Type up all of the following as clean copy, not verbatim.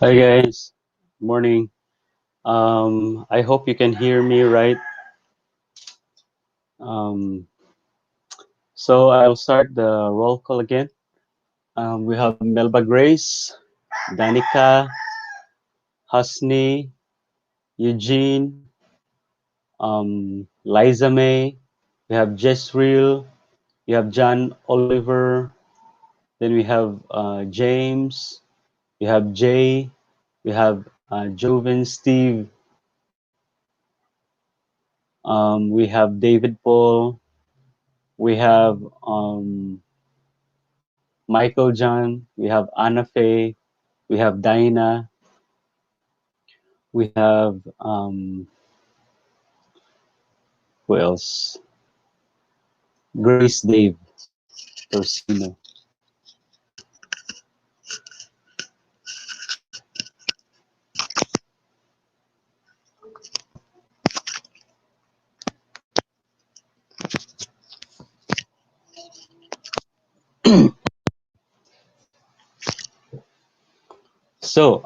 Hi guys, morning. I hope you can hear me right. Um, so I'll start the roll call again. We have Melba Grace, Danica, Hasni, Eugene, Liza May. We have Jessreel. We have John Oliver. Then we have James. We have Jay. We have Joven Steve. We have David Paul. We have Michael John, we have Anna Faye, we have Dinah, we have who else? Grace Dave Torsino. So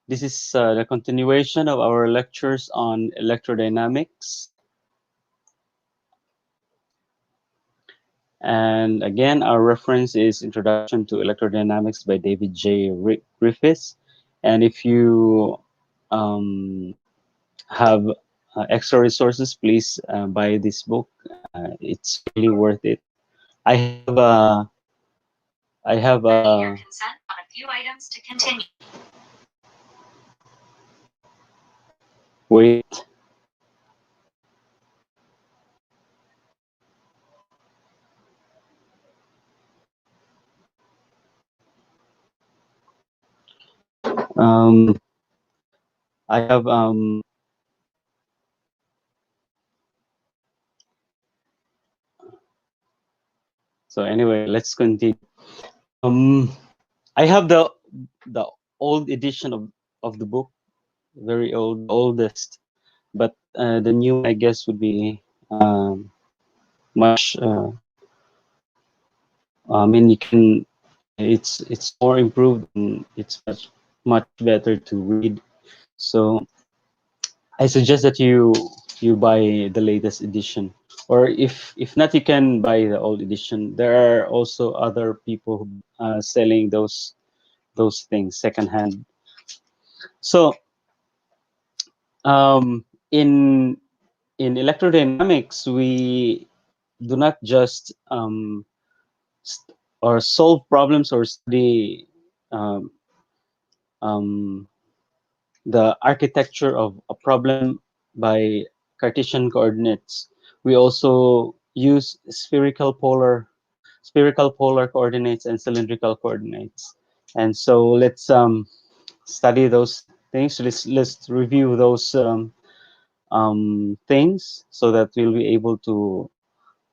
this is the continuation of our lectures on electrodynamics. And again, our reference is Introduction to Electrodynamics by David J. Griffiths. And if you have extra resources, please buy this book. It's really worth it. I have I have Your consent on a few items to continue. wait. Um, I have so anyway, let's continue. Um, I have the old edition of the book, very old, oldest, but the new one I guess would be much. I mean, you can. It's more improved and it's much better to read. So I suggest that you buy the latest edition, or if not, you can buy the old edition. There are also other people selling those things secondhand. So um, in in electrodynamics, we do not just or solve problems or study um, um, the architecture of a problem by Cartesian coordinates. We also use spherical polar coordinates and cylindrical coordinates. And so let's study those things. Let's review those things so that we'll be able to,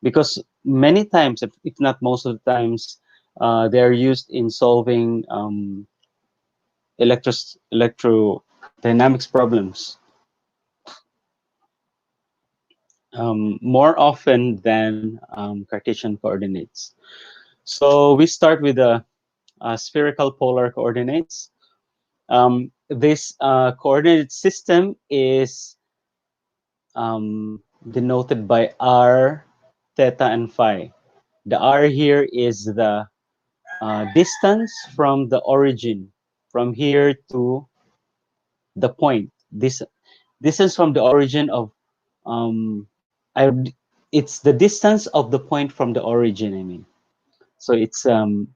because many times, if not most of the times, they're used in solving electrodynamics problems more often than Cartesian coordinates. So we start with the spherical polar coordinates. This coordinate system is denoted by r, theta, and phi. The r here is the distance from the origin, from here to the point. This distance from the origin of um, I, it's the distance of the point from the origin. I mean, so it's this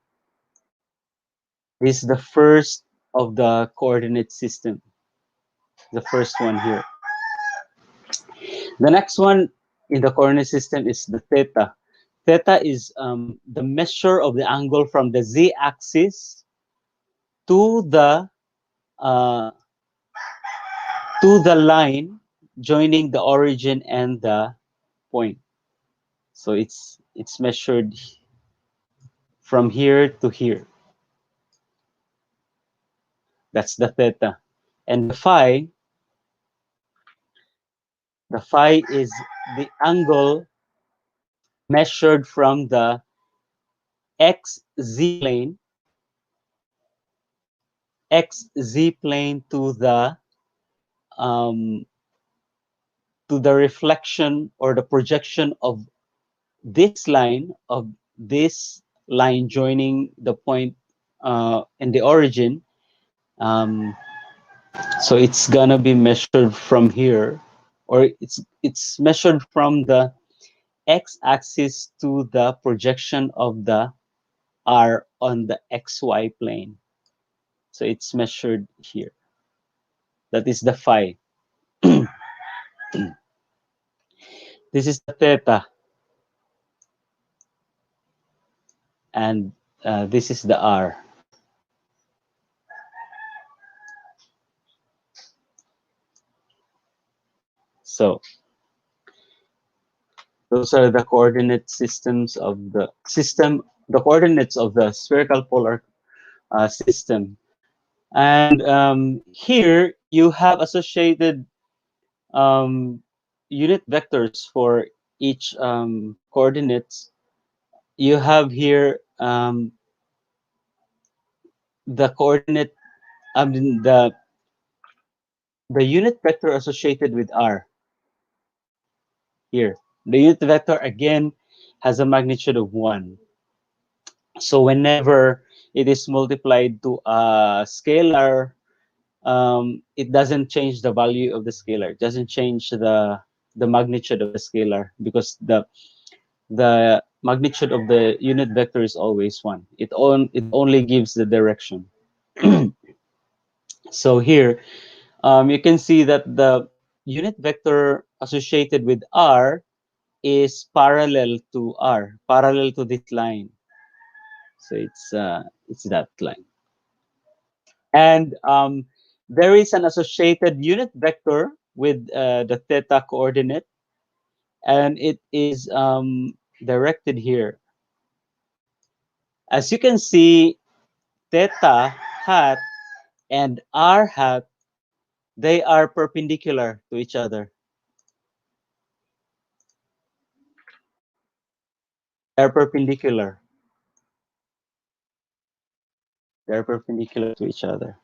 is the first of the coordinate system, the first one here. The next one in the coordinate system is the theta. Theta is the measure of the angle from the z-axis to uh, the line joining the origin and the point. So it's measured from here to here. That's the theta. And the phi is the angle measured from the xz plane xz plane um, to the reflection or the projection of this line joining the point and the origin. Um, so it's gonna be measured from here, or it's measured from the x-axis to the projection of the r on the xy plane. So it's measured here. That is the phi. This is the theta, and this is the r. So those are the coordinate systems of the system, the coordinates of the spherical polar system. And here you have associated unit vectors for each coordinates. You have here the coordinate, I mean the unit vector associated with r here. The unit vector again has a magnitude of 1. So whenever it is multiplied to a scalar, it doesn't change the value of the scalar. It doesn't change the magnitude of the scalar, because the magnitude of the unit vector is always 1. It only gives the direction. So here you can see that the unit vector associated with r is parallel to r, parallel to this line. So it's that line. And there is an associated unit vector with the theta coordinate, and it is directed here. As you can see, theta hat and r hat, they are perpendicular to each other. They're perpendicular. They're perpendicular to each other.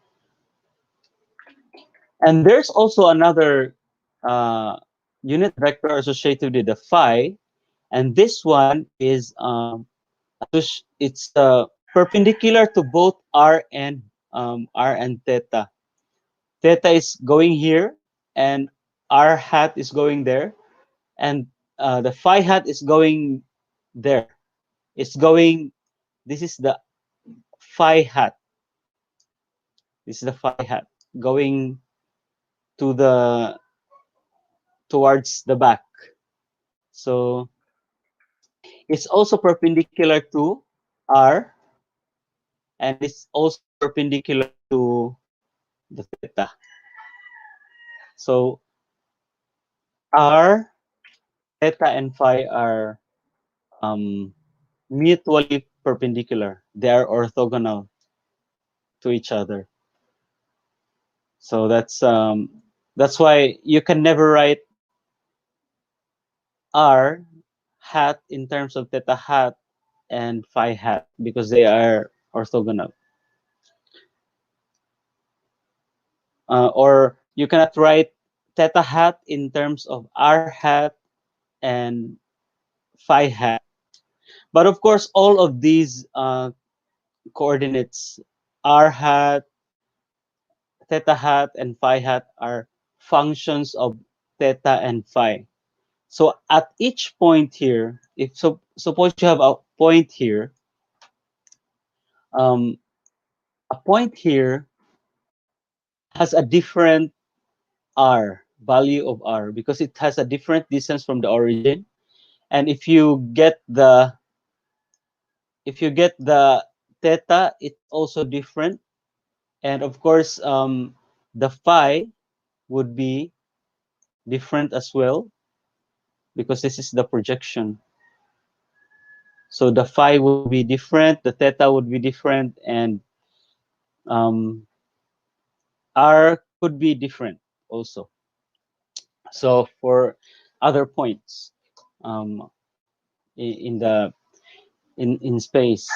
And there's also another uh, unit vector associated with the phi, and this one is it's perpendicular to both r and theta. Theta is going here, and r hat is going there, and the phi hat is going there. It's going. This is the phi hat. This is the phi hat going to the towards the back. So it's also perpendicular to r, and it's also perpendicular to the theta. So r, theta, and phi are um, mutually perpendicular. They are orthogonal to each other. So that's why you can never write r hat in terms of theta hat and phi hat, because they are orthogonal. Or you cannot write theta hat in terms of r hat and phi hat. But of course, all of these coordinates, r hat, theta hat, and phi hat, are functions of theta and phi. So at each point here, if so, suppose you have um, a point here has a different r, value of r, because it has a different distance from the origin. And if you get the theta, it's also different. And of course, the phi would be different as well, because this is the projection. So the phi would be different, the theta would be different, and um, r could be different also. So for other points um, in the in space.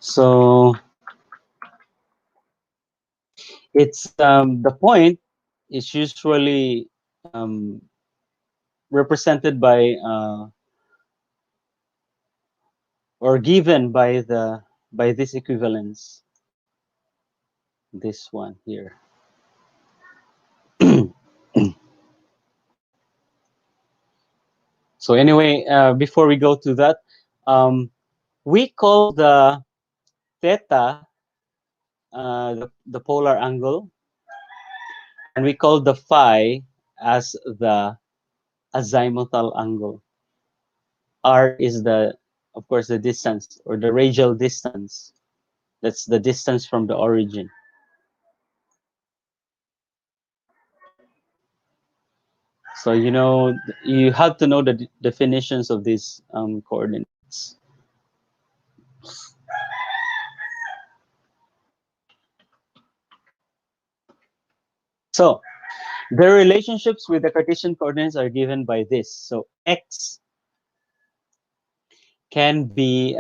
So It's the point is usually um, represented by or given by this equivalence, this one here. So anyway, before we go to that, um, we call the theta the polar angle, and we call the phi as the azimuthal angle. R is the, of course, the distance or the radial distance. That's the distance from the origin. So you have to know the definitions of these coordinates. So the relationships with the Cartesian coordinates are given by this. So x can be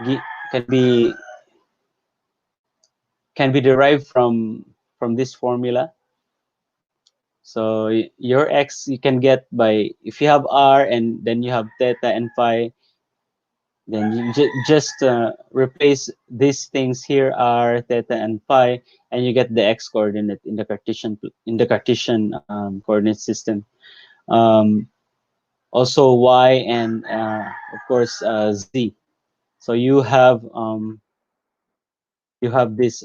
gi- can be can be derived from this formula. So your x you can get by, if you have r and then you have theta and phi, then you just replace these things here, r, theta, and phi, and you get the x coordinate in the Cartesian coordinate system. Um, Also y and of course z. So you have this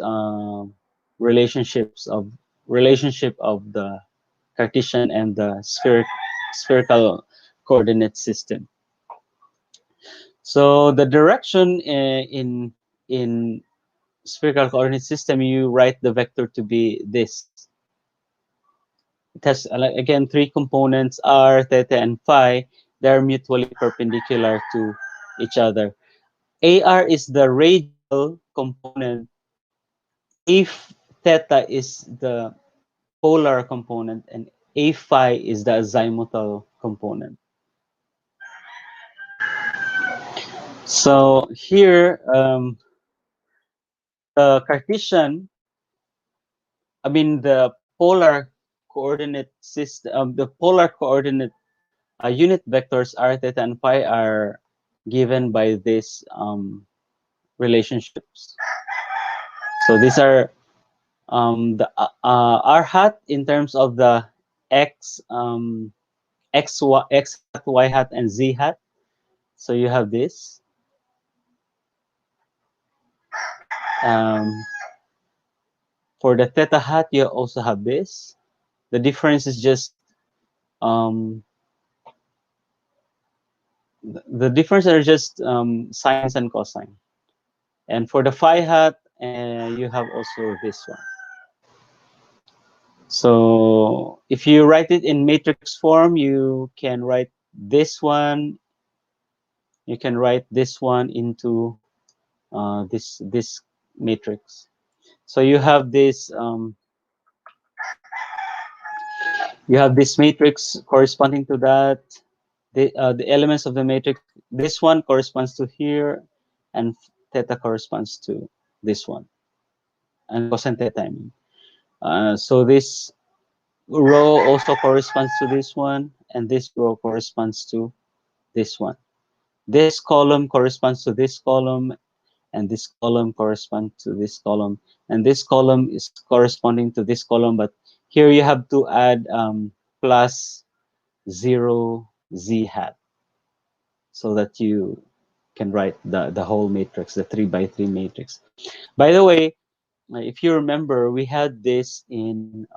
relationship of the Cartesian and the spherical coordinate system. So the direction in spherical coordinate system, you write the vector to be this. It has again three components, r, theta, and phi. They're mutually perpendicular to each other. AR is the radial component if theta is the polar component and A phi is the azimuthal component. So here, the Cartesian, I mean the polar coordinate system, the polar coordinate unit vectors r, theta, and phi are given by these relationships. So these are the r hat in terms of the x x hat, y hat, and z hat. So you have this. Um, for the theta hat, you also have this. The difference is just um, the difference are just sines and cosine. And for the phi hat, you have also this one. So if you write it in matrix form, you can write this one. You can write this one into this matrix. So you have this matrix corresponding to that. The elements of the matrix. This one corresponds to here, and theta corresponds to this one, and cosine theta. I mean, so this row also corresponds to this one, and this row corresponds to this one. This column corresponds to this column, and this column corresponds to this column, and this column is corresponding to this column. But here you have to add plus 0 z hat, so that you can write the whole matrix, the 3 by 3 matrix. By the way, if you remember, we had this in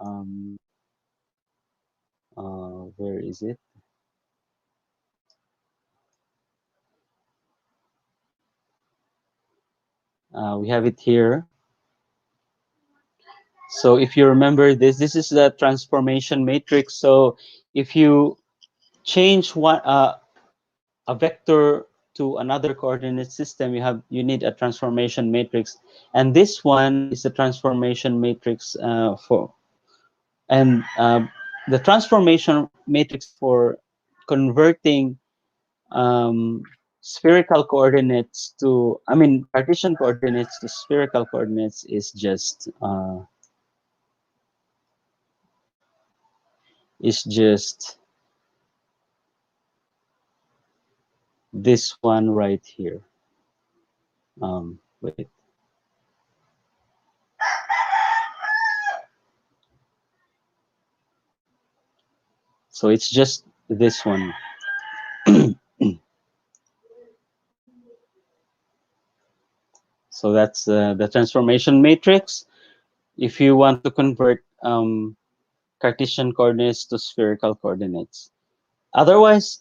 where is it? We have it here. So if you remember this is the transformation matrix. So if you change one a vector to another coordinate system, you need a transformation matrix, and this one is the transformation matrix for and the transformation matrix for converting um, spherical coordinates to, I mean, Cartesian coordinates to spherical coordinates is just this one right here. Wait. So it's just this one. So that's the transformation matrix. If you want to convert Cartesian coordinates to spherical coordinates. Otherwise,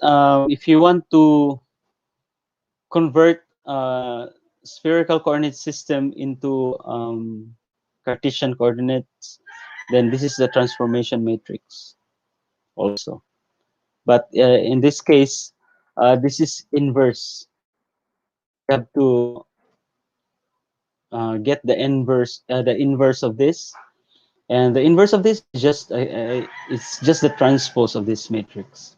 if you want to convert spherical coordinate system into Cartesian coordinates, then this is the transformation matrix also. But in this case, this is inverse. You have to get the inverse of this, and the inverse of this is just it's just the transpose of this matrix.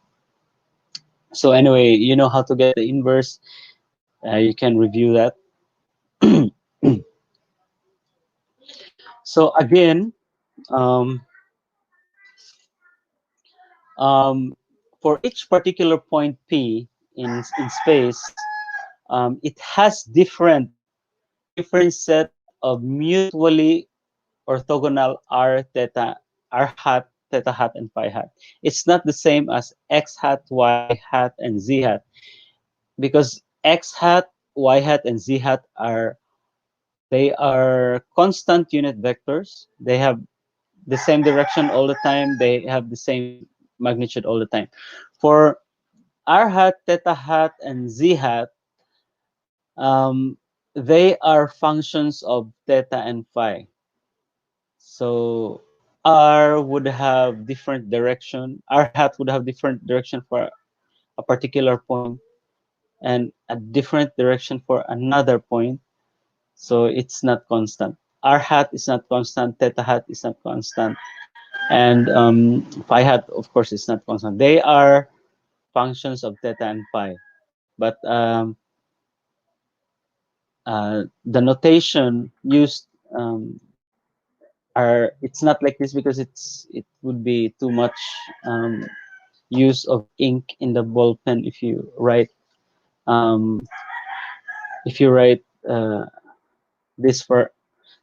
So anyway, you know how to get the inverse. You can review that. So again, um, um, for each particular point P in space, it has different set of mutually orthogonal r theta, r hat, theta hat, and phi hat. It's not the same as x hat, y hat, and z hat, because x hat, y hat, and z hat are constant unit vectors. They have the same direction all the time. They have the same magnitude all the time. For r hat, theta hat, and z hat, um, they are functions of theta and phi. So r would have different direction. R hat would have different direction for a particular point, and a different direction for another point. So it's not constant. R hat is not constant. Theta hat is not constant. And phi hat, of course, is not constant. They are functions of theta and phi. But the notation used it's not like this because it would be too much use of ink in the ball pen um, if you write this for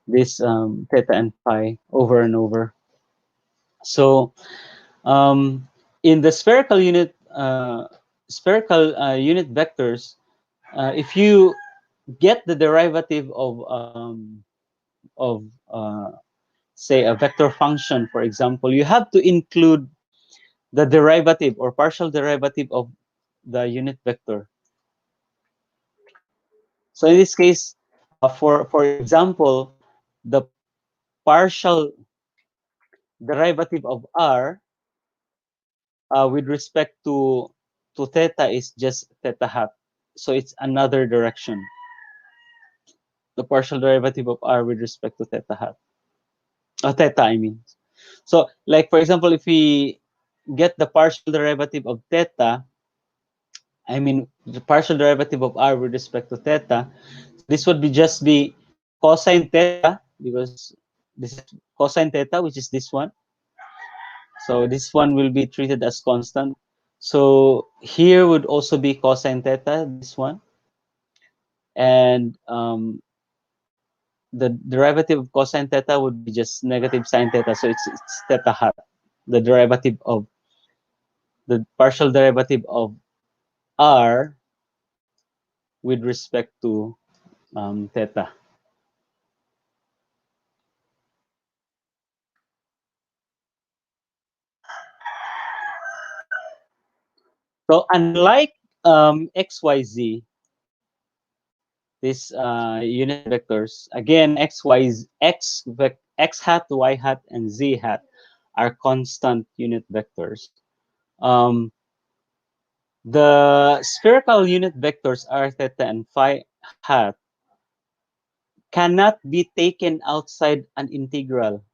this theta and phi over and over. So in the spherical unit vectors, if you get the derivative of say a vector function, for example, you have to include the derivative or partial derivative of the unit vector. So in this case, for example, the partial derivative of r with respect to theta is just theta hat. So it's another direction. The partial derivative of r with respect to theta hat. Theta, I mean. So, like for example, if we get the partial derivative of theta, I mean the partial derivative of r with respect to theta, this would be cosine theta, because this is cosine theta, which is this one. So this one will be treated as constant. So here would also be cosine theta, this one. And the derivative of cosine theta would be just negative sine theta. So it's theta hat, the derivative of the partial derivative of r with respect to theta. So unlike xyz, these unit vectors, again x hat, y hat, and z hat are constant unit vectors. Um, the spherical unit vectors r theta and phi hat cannot be taken outside an integral.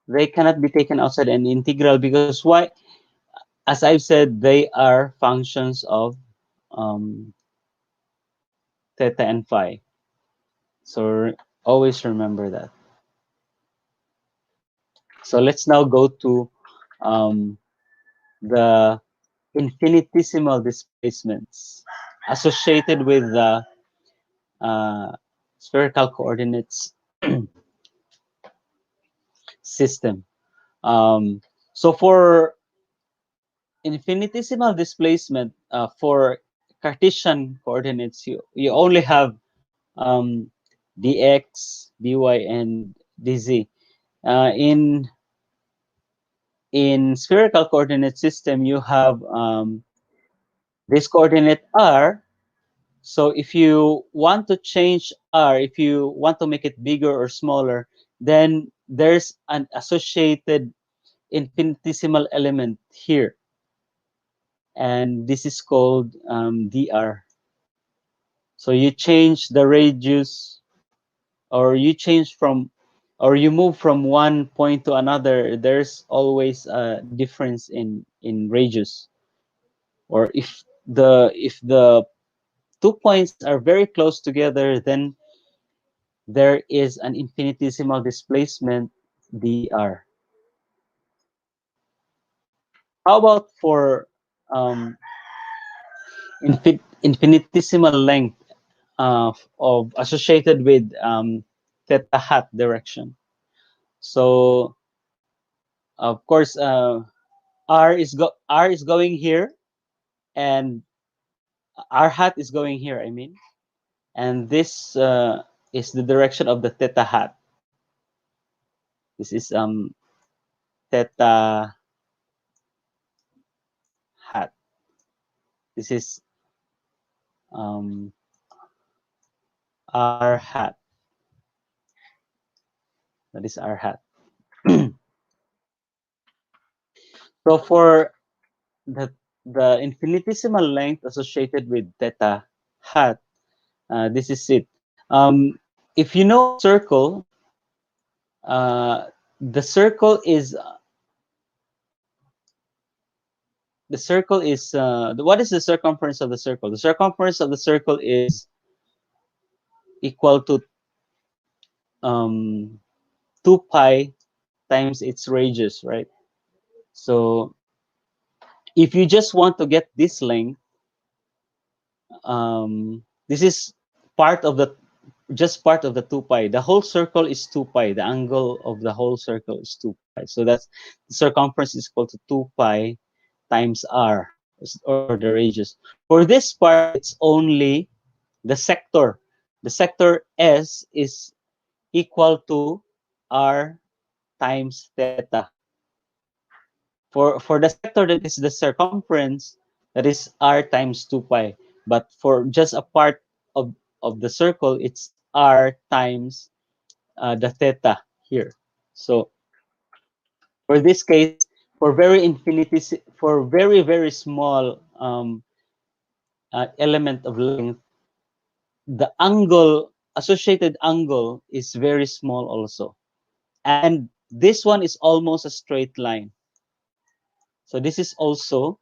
They cannot be taken outside an integral because why? As I've said, they are functions of um, theta and phi. So always remember that. So let's now go to um, the infinitesimal displacements associated with the uh, spherical coordinates system. So for infinitesimal displacement for Cartesian coordinates, you only have um, dx, dy, and dz. In spherical coordinate system, you have this coordinate r. So if you want to change r, if you want to make it bigger or smaller, then there's an associated infinitesimal element here, and this is called dr. So you change the radius, or you change from, or you move from one point to another. There's always a difference in radius. Or if the 2 points are very close together, then there is an infinitesimal displacement dr. How about for um, infinitesimal length of associated with theta hat direction? So of course, r is going here, and r hat is going here. I mean, and this is the direction of the theta hat. This is theta hat. This is um, r hat. That is r hat. So for the infinitesimal length associated with theta hat, this is it. If you know a circle, uh, the circle is what is the circumference of the circle? The circumference of the circle is equal to um, 2 pi times its radius, right? So if you just want to get this length, this is part of the just part of the 2 pi. The whole circle is 2 pi. The angle of the whole circle is 2 pi. So that's the circumference is equal to 2 pi times r, or the radius. For this part, it's only the sector. The sector S is equal to r times theta. For the sector that is the circumference, that is r times 2 pi. But for just a part of the circle, it's r times the theta here. So for this case, for very very small element of length, the angle associated angle is very small also, and this one is almost a straight line. So this is also,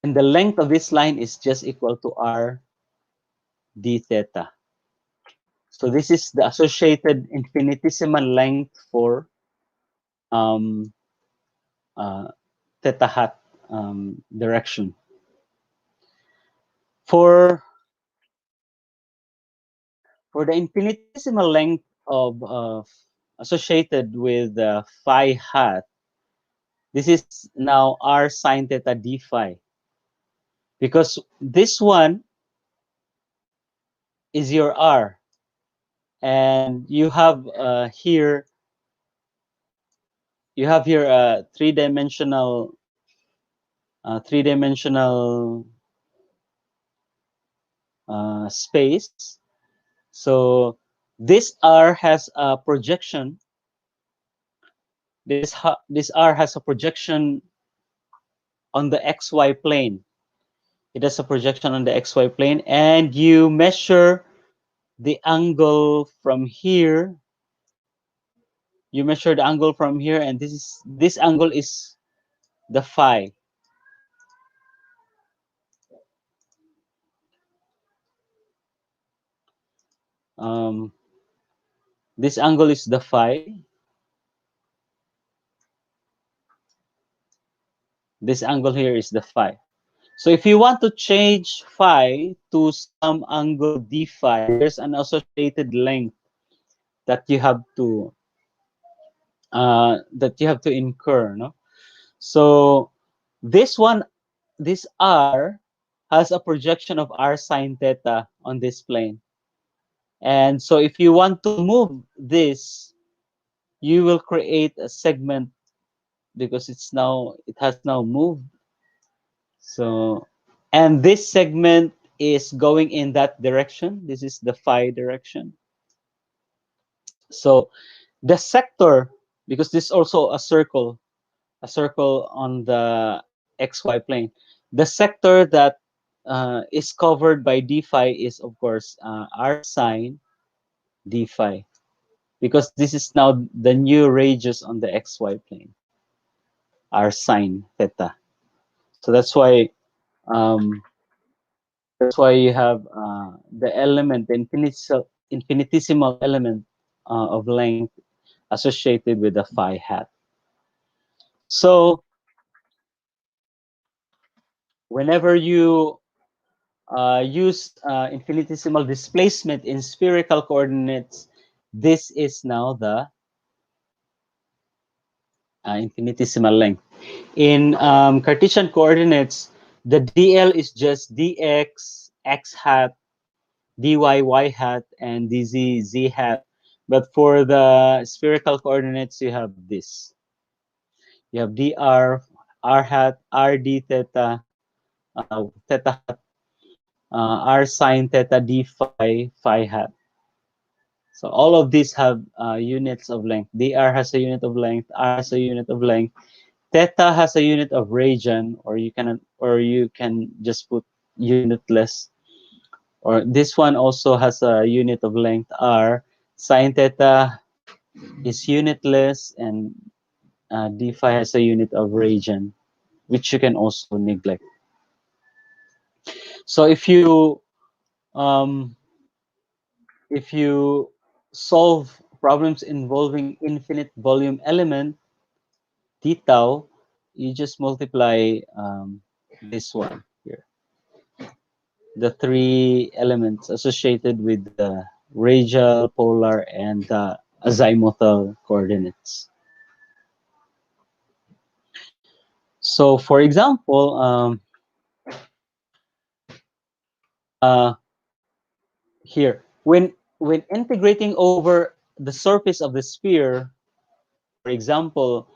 and the length of this line is just equal to r d theta. So this is the associated infinitesimal length for um, uh, theta hat direction. For the infinitesimal length of associated with phi hat, this is now r sine theta d phi, because this one is your r, and you have here a three-dimensional space. So this r has a projection. This r has a projection on the xy plane. It has a projection on the xy plane, and you measure the angle from here. You measure the angle from here, and this angle is the phi. Um, this angle is the phi. This angle here is the phi. So if you want to change phi to some angle d phi, there's an associated length that you have to incur, no? So this one, this r has a projection of r sine theta on this plane. And so if you want to move this, you will create a segment because it has now moved. So, and this segment is going in that direction. This is the phi direction. So the sector, because this is also a circle on the xy plane. The sector that is covered by d phi is, of course, r sine d phi, because this is now the new radius on the xy plane, r sine theta. So um, that's why you have the element, the infinitesimal element of length associated with the phi hat. So whenever you use infinitesimal displacement in spherical coordinates, this is now the infinitesimal length. In Cartesian coordinates, the dl is just dx, x hat, dy, y hat, and dz, z hat. But for the spherical coordinates, you have this. You have dr, r hat, rd theta, theta hat, r sine theta, d phi, phi hat. So all of these have units of length. dr has a unit of length, r has a unit of length, theta has a unit of radian, or you can just put unitless. Or this one also has a unit of length r. Sine theta is unitless, and d phi has a unit of radian, which you can also neglect. So um, if you solve problems involving infinite volume element d tau, you just multiply this one here, the three elements associated with the radial, polar, and azimuthal coordinates. So, for example, uh, here, when integrating over the surface of the sphere, for example,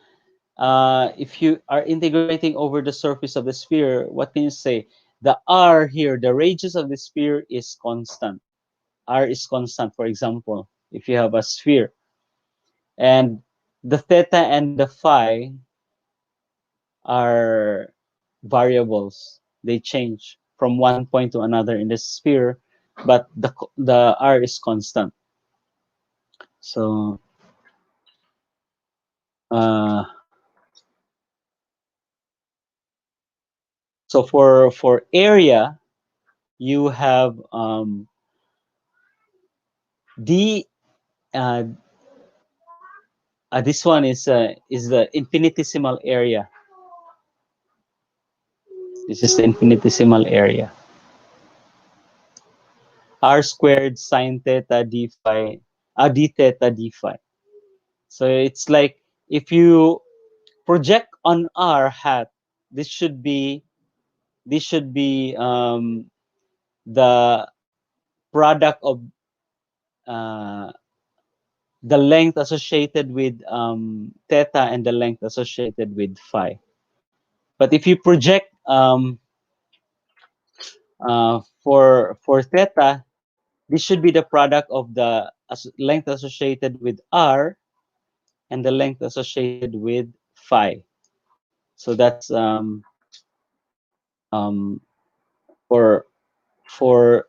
if you are integrating over the surface of the sphere, what can you say? The r here, the radius of the sphere is constant. R is constant, for example, if you have a sphere. And the theta and the phi are variables. They change from one point to another in the sphere, but the r is constant. So uh, for area, you have d. Uh, this one is the infinitesimal area. This is the infinitesimal area. R squared sine theta d phi, d theta d phi. So it's like if you project on r hat, this should be the product of uh, the length associated with theta and the length associated with phi. But if you project for theta, this should be the product of the length associated with r and the length associated with phi. So that's um, for for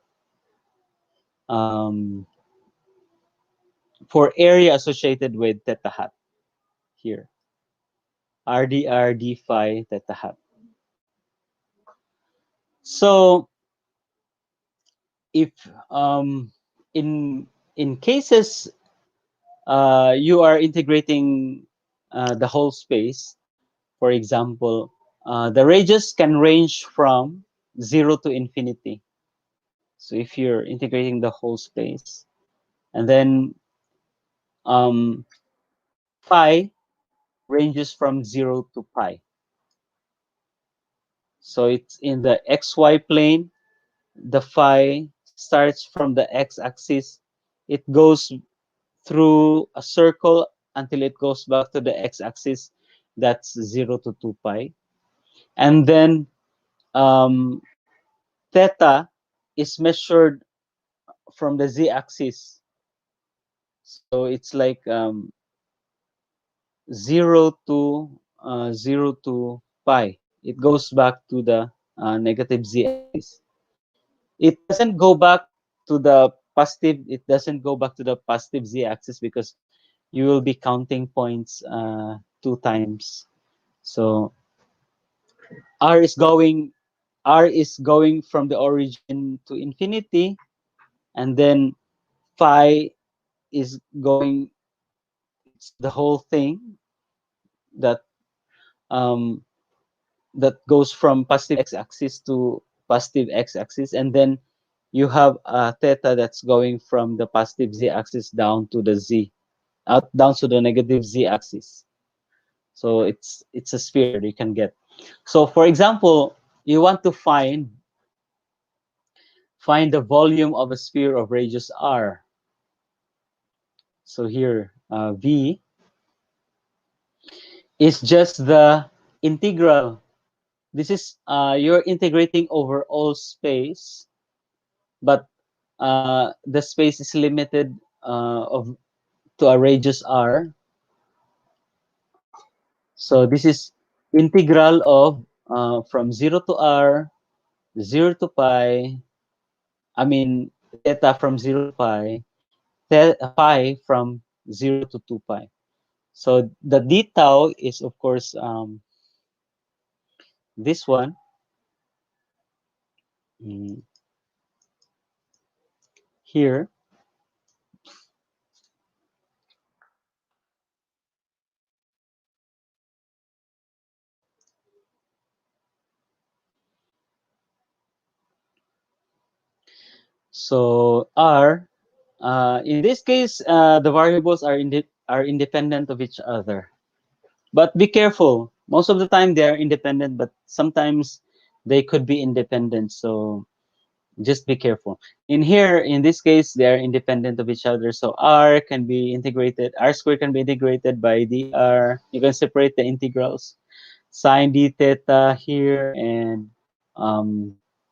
um, for area associated with theta hat here, rdr d phi theta hat. So if in in cases you are integrating the whole space, for example, the radius can range from 0 to infinity. So if you're integrating the whole space, and then um, phi ranges from 0 to pi. So it's in the xy plane. The phi starts from the x-axis. It goes through a circle until it goes back to the x-axis. That's 0 to 2 pi. And then um, theta is measured from the z-axis. So it's like 0 to pi. It goes back to the negative z-axis. It doesn't go back to the positive. It doesn't go back to the positive z-axis because you will be counting points 2 times. So r is going r is going from the origin to infinity, and then phi is going. It's the whole thing that um, that goes from positive x-axis to positive x-axis, and then you have theta that's going from the positive z-axis down to the z, out down to the negative z-axis. So it's a sphere you can get. So for example, you want to find the volume of a sphere of radius r. So here v is just the integral. This is you're integrating over all space, but the space is limited of to a radius r. So this is integral of from 0 to r, 0 to pi. I mean theta from 0 to pi, pi from 0 to 2 pi. So the d tau is of course this one. mm, Here. So r, in this case, the variables are independent of each other. But be careful. Most of the time they are independent, but sometimes they could be independent. So just be careful. In here, in this case, they are independent of each other. So r can be integrated, r squared can be integrated by dr. You can separate the integrals. Sine d theta here, and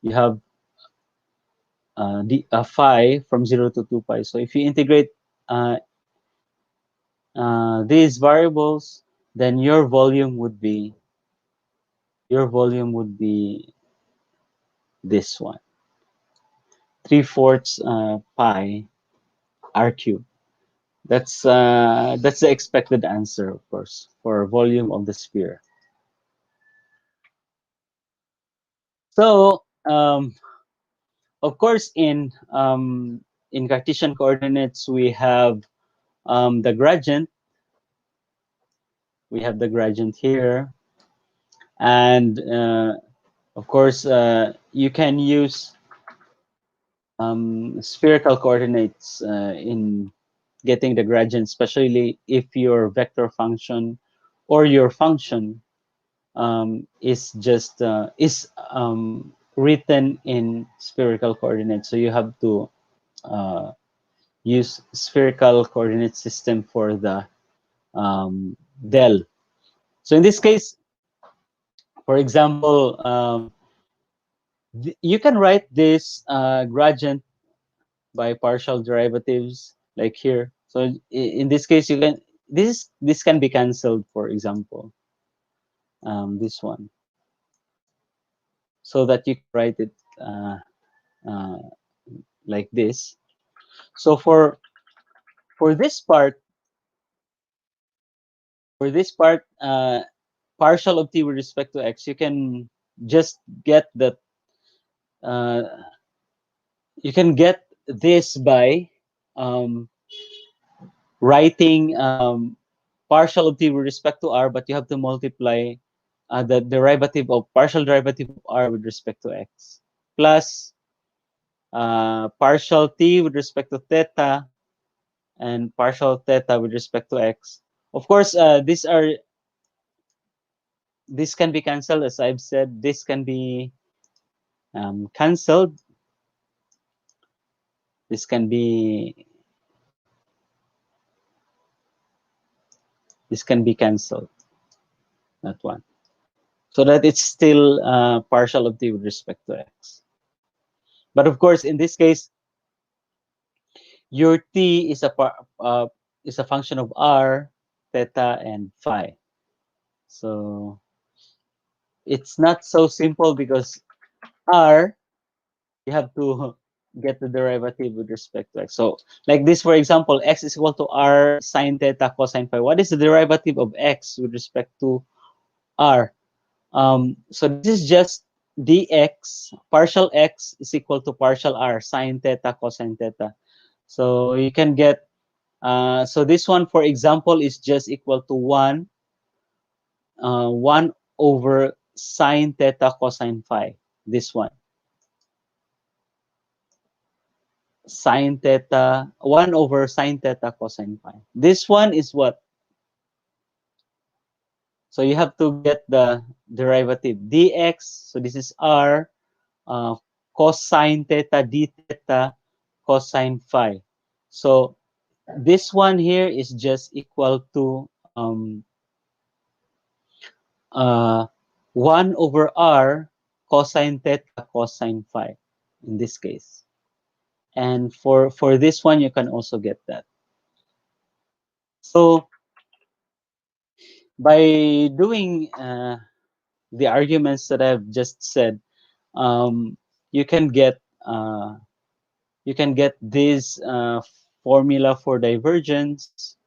you have phi from 0 to 2 pi. So if you integrate uh, these variables, then your volume would be this one, 3/4 pi r cube. That's the expected answer, of course, for volume of the sphere. So of course, in Cartesian coordinates, we have the gradient. We have the gradient here, and of course, you can use spherical coordinates in getting the gradient, especially if your vector function or your function is just written in spherical coordinates. So you have to uh, use spherical coordinate system for the del. So in this case, for example, you can write this gradient by partial derivatives like here. So in this case, you can this can be cancelled. For example, this one, so that you can write it uh, like this. So for this part, for this part, partial of t with respect to x, you can just get that uh, you can get this by um, writing partial of t with respect to r, but you have to multiply the derivative of partial derivative of r with respect to x, plus partial t with respect to theta and partial theta with respect to x. Of course, this can be cancelled, as I've said. This can be cancelled. This can be cancelled. That one, so that it's still partial of t with respect to x. But of course, in this case, your t is a function of r, theta, and phi. So it's not so simple because r, you have to get the derivative with respect to x. So like this, for example, x is equal to r sine theta cosine phi. What is the derivative of x with respect to r? So this is just dx, partial x is equal to partial r sine theta cosine theta. So you can get, so this one, for example, is just equal to 1 over sine theta cosine phi. This one. Sine theta, 1 over sine theta cosine phi. This one is what? So you have to get the derivative dx. So this is r cosine theta d theta cosine phi. So this one here is just equal to 1 over r cosine theta cosine phi in this case. And for this one, you can also get that. So by doing the arguments that I've just said, um, you can get uh, this formula for divergence.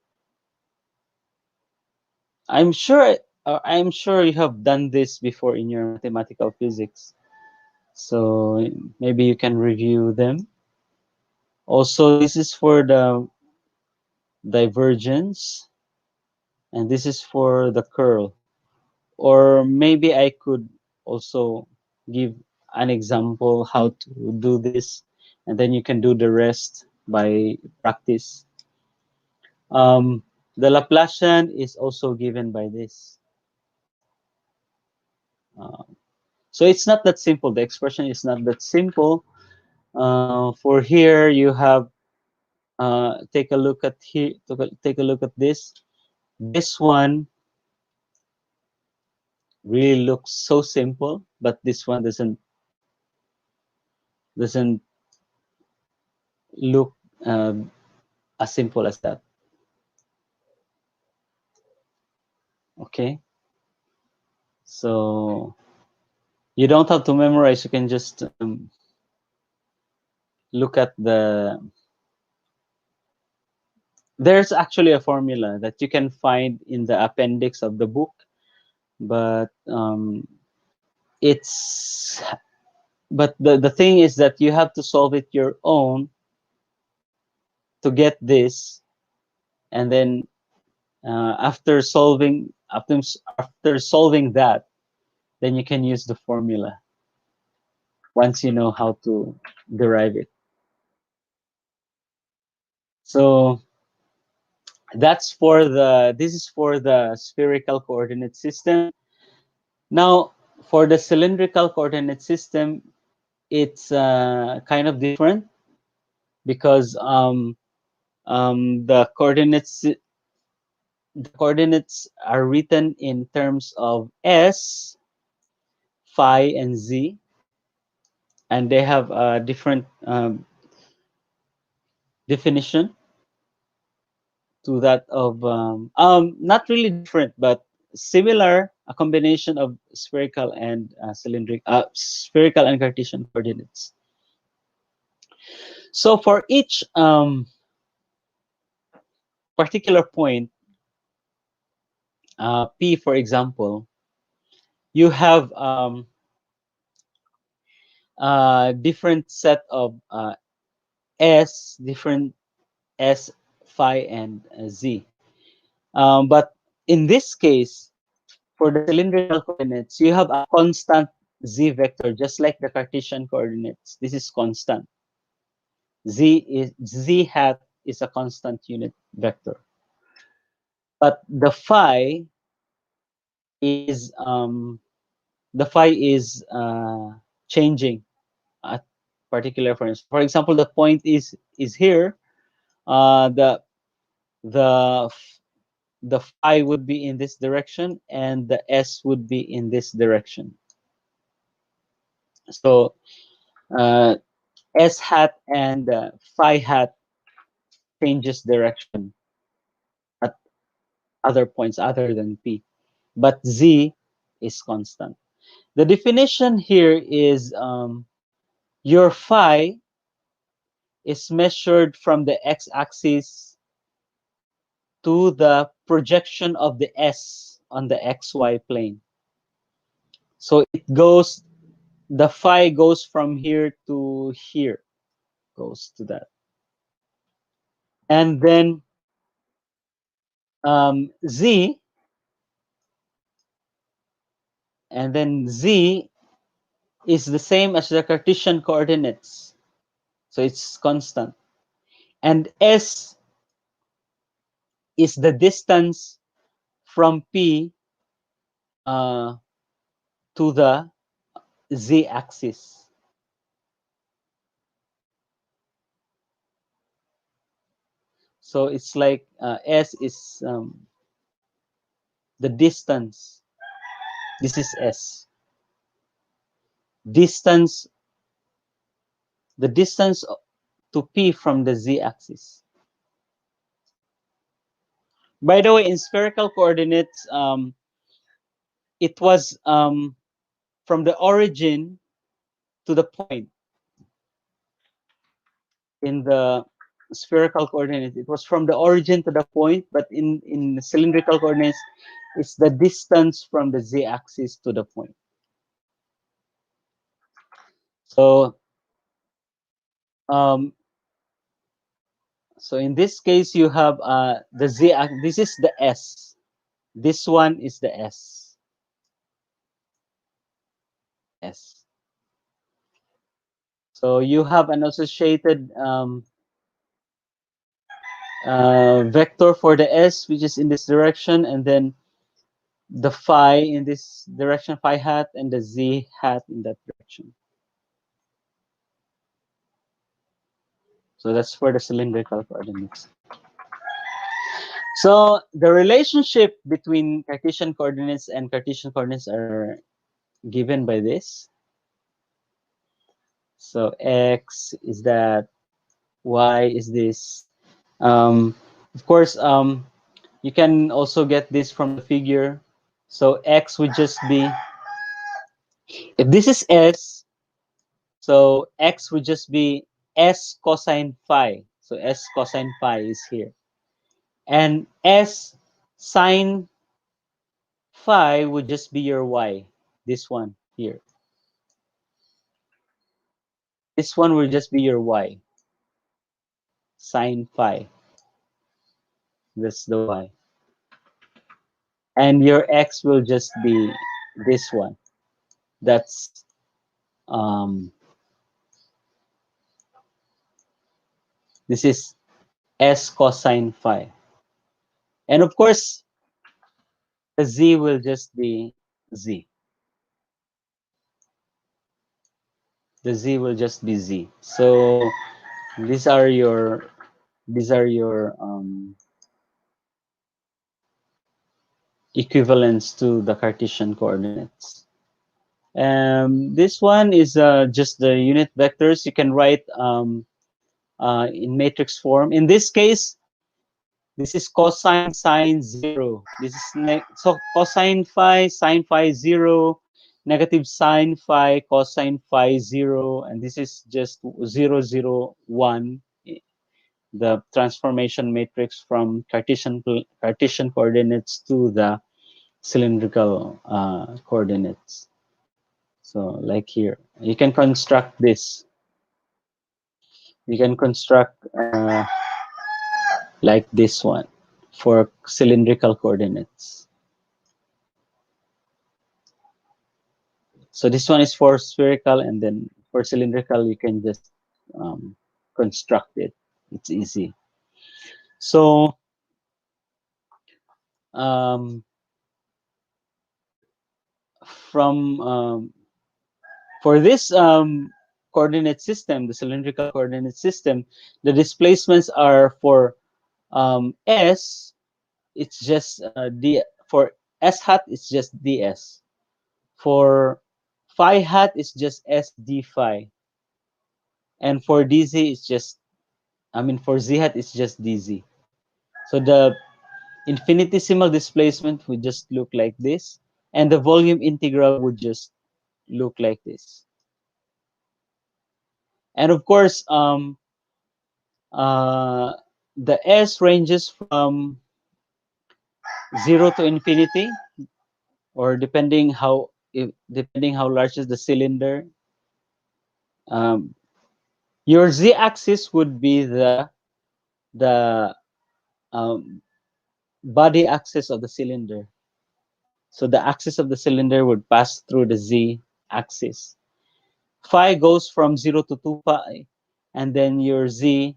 I'm sure you have done this before in your mathematical physics. So maybe you can review them. Also, this is for the divergence, and this is for the curl. Or maybe I could also give an example how to do this, and then you can do the rest by practice. The Laplacian is also given by this. Uh, so it's not that simple. The expression is not that simple. For here, you have take a look at here. Take a look at this. This one really looks so simple, but this one doesn't look as simple as that. Okay, so you don't have to memorize. You can just look at the. There's actually a formula that you can find in the appendix of the book, but it's the thing is that you have to solve it your own to get this, and then after solving that, then you can use the formula once you know how to derive it. So this is for the spherical coordinate system. Now for the cylindrical coordinate system, it's kind of different because the coordinates are written in terms of s, phi, and z, and they have a different definition to that of not really different, but similar, a combination of spherical and spherical and Cartesian coordinates. So for each particular point, P, for example, you have different set of S, different S, phi, and Z. But in this case, for the cylindrical coordinates, you have a constant Z vector, just like the Cartesian coordinates. This is constant. Z hat is a constant unit vector. But is the phi is changing at particular points. For example, the point is here. The the the phi would be in this direction, and the S would be in this direction. So uh, S hat and phi hat changes direction at other points other than P, but Z is constant. The definition here is your phi is measured from the x-axis to the projection of the S on the xy plane. So the phi goes from here to here, goes to that. And then Z, Z is the same as the Cartesian coordinates. So it's constant. And S is the distance from P uh, to the z-axis. So it's like S is the distance. This is S. Distance, the distance to P from the z-axis. By the way, in spherical coordinates, it was from the origin to the point. In the spherical coordinates, it was from the origin to the point, but in cylindrical coordinates, it's the distance from the z-axis to the point. So um, so in this case, you have the z. This is the S. This one is the S. S. So you have an associated vector for the S, which is in this direction, and then the phi in this direction, phi hat, and the Z hat in that direction. So that's for the cylindrical coordinates. So the relationship between Cartesian coordinates and Cartesian coordinates are given by this. So X is that, Y is this. Of course, you can also get this from the figure. So X would just be, if this is S, so X would just be S cosine phi. So S cosine phi is here. And S sine phi would just be your Y, this one here. This one will just be your Y, sine phi. That's the Y. And your X will just be this one. That's this is S cosine phi. And of course, the Z will just be Z. The Z will just be Z. So these are your equivalents to the Cartesian coordinates. This one is just the unit vectors. You can write in matrix form. In this case, this is cosine sine 0. This is so cosine phi, sine phi 0, negative sine phi, cosine phi 0, and this is just 0, 0, 1. The transformation matrix from Cartesian coordinates to the cylindrical coordinates. So like here, you can construct this. You can construct like this one for cylindrical coordinates. So this one is for spherical, and then for cylindrical, you can just um, construct it. It's easy. So um, from for this coordinate system, the cylindrical coordinate system, the displacements are for S, it's just d, for S hat, it's just ds. For phi hat, it's just s d phi, and for dz, it's just, I mean, for z hat, it's just dz. So the infinitesimal displacement would just look like this, and the volume integral would just look like this. And of course, uh, the S ranges from 0 to infinity, or depending how large is the cylinder. Um, your z-axis would be the um, body axis of the cylinder. So the axis of the cylinder would pass through the z-axis. Phi goes from 0 to 2 pi, and then your z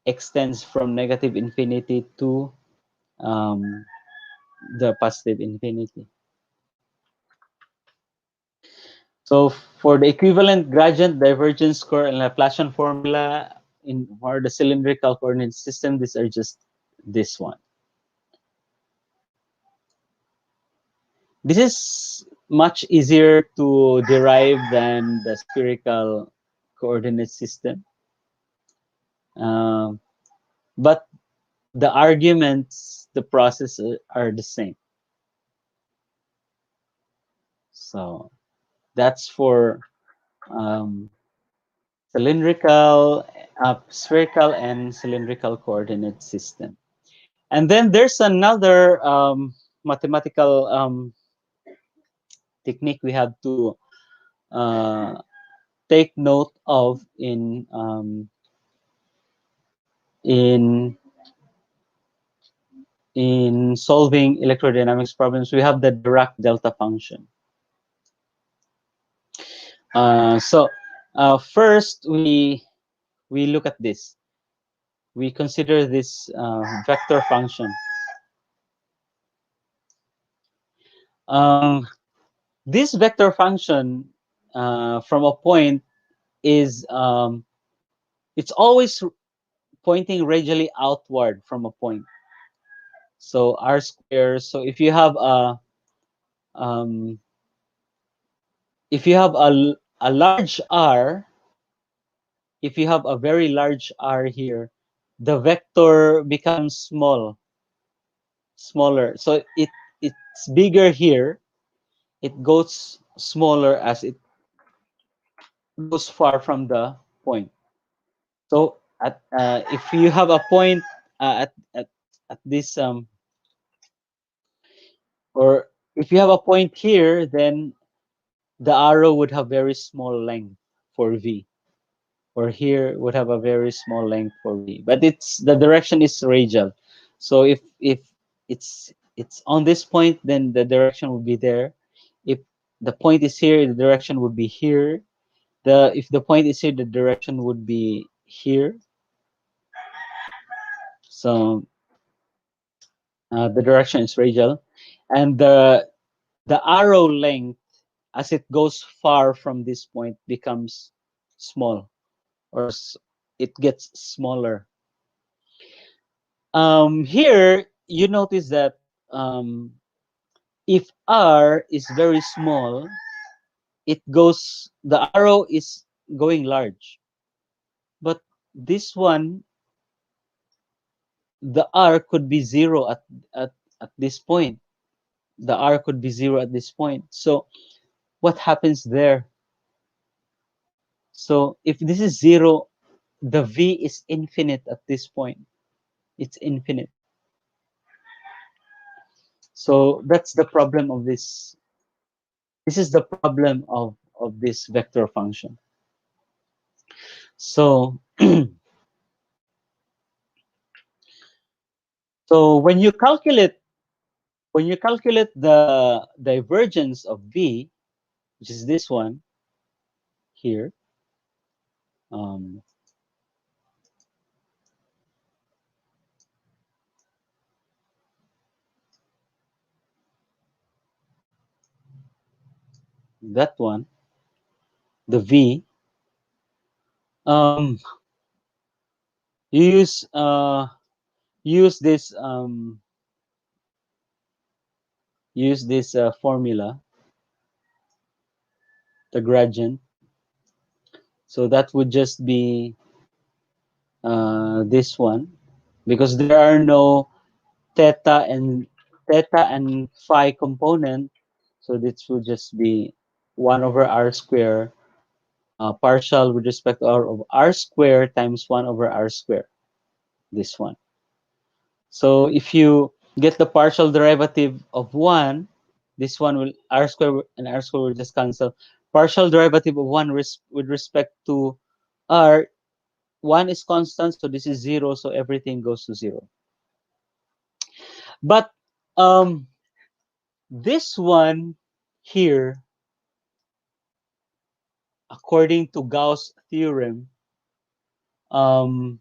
extends from negative infinity to um, the positive infinity. So for the equivalent gradient, divergence score, and Laplacian formula for the cylindrical coordinate system, these are just this one. This is much easier to derive than the spherical coordinate system. Um, but the arguments, the process are the same. So that's for um, cylindrical, spherical, and cylindrical coordinate system. And then there's another mathematical technique we have to uh, take note of in in solving electrodynamics problems. We have the Dirac delta function. First we look at this. We consider this vector function. Um, this vector function from a point is it's always pointing radially outward from a point. So r squared. So um, if you have a large r, if you have a very large r here, the vector becomes smaller. So it's bigger here. It goes smaller as it goes far from the point. So if you have a point at this or if you have a point here, then the arrow would have very small length for v, or here would have a very small length for v. But it's the direction is radial. So if it's on this point, then the direction would be there. If the point is here, the direction would be here. If the point is here, the direction would be here. So the direction is radial, and the arrow length as it goes far from this point becomes small, or it gets smaller. Here you notice that if r is very small, the arrow is going large. But this one, the r could be zero at this point. The r could be zero at this point. So what happens there? So if this is zero, the v is infinite at this point. It's infinite. So that's the problem of this. This is the problem of this vector function. So So when you calculate the divergence of V, which is this one here, um, that one, the V, um, you use this formula, the gradient. So that would just be this one, because there are no theta and phi component. So this would just be 1 over r square, partial with respect to r of r square times 1 over r square, this one. So if you get the partial derivative of 1, this one will, r square and r square will just cancel. Partial derivative of 1 with respect to r, 1 is constant, so this is 0, so everything goes to 0. But um, this one here, according to Gauss theorem, um,